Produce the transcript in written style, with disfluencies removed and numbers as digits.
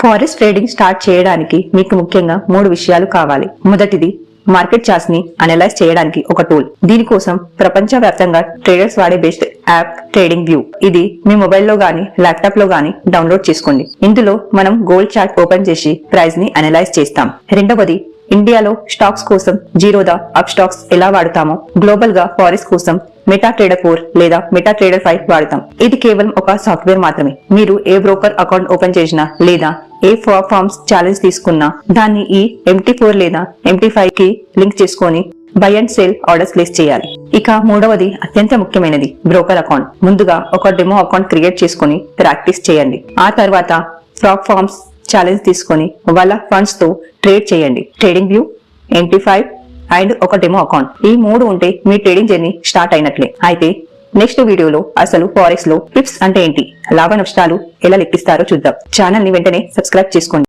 Forex trading start చేయడానికి మీకు ముఖ్యంగా 3 విషయాలు కావాలి. మొదటిది మార్కెట్ చార్ట్స్ ని అనలైజ్ చేయడానికి ఒక టూల్. దీనికోసం ప్రపంచవ్యాప్తంగా ట్రేడర్స్ వాడే బెస్ట్ యాప్ ట్రేడింగ్ వ్యూ. ఇది మీ మొబైల్లో గానీ ల్యాప్టాప్ లో గానీ డౌన్లోడ్ చేసుకోండి. ఇందులో మనం గోల్డ్ చార్ట్ ఓపెన్ చేసి ప్రైస్ ని అనలైజ్ చేస్తాం. రెండవది ఇండియాలో స్టాక్స్ కోసం జీరోదా అప్ స్టాక్స్ ఎలా వాడుతామో గ్లోబల్ గా ఫారెక్స్ కోసం మెటా ట్రేడర్ 4 లేదా మెటా ట్రేడర్ 5 వాడతాం. ఇది కేవలం ఒక సాఫ్ట్వేర్ మాత్రమే. మీరు ఏ బ్రోకర్ అకౌంట్ ఓపెన్ చేసినా లేదా ఏ ఫార్మ్స్ ఛాలెంజ్ తీసుకున్నా దాన్ని ఈ MT4 లేదా MT5 కి లింక్ చేసుకొని by and sale orders place చేయాలి. ఇక మూడవది అత్యంత ముఖ్యమైనది బ్రోకర్ అకౌంట్. ముందుగా ఒక డెమో అకౌంట్ క్రియేట్ చేసుకుని ప్రాక్టీస్ చేయండి. ఆ తర్వాత ఫ్రాక్ ఫార్మ్స్ ఛాలెంజ్ తీసుకొని వాళ్ళ ఫండ్స్ తో ట్రేడ్ చేయండి. ట్రేడింగ్ వ్యూ, MT5 అండ్ ఒక డెమో అకౌంట్, ఈ 3 ఉంటే మీ ట్రేడింగ్ జర్నీ స్టార్ట్ అయినట్లే. అయితే నెక్స్ట్ వీడియోలో అసలు ఫారెక్స్ లో టిప్స్ అంటే ఏంటి, లాభ నష్టాలు ఎలా లెక్కిస్తారో చూద్దాం. ఛానల్ ని వెంటనే సబ్స్క్రైబ్ చేసుకోండి.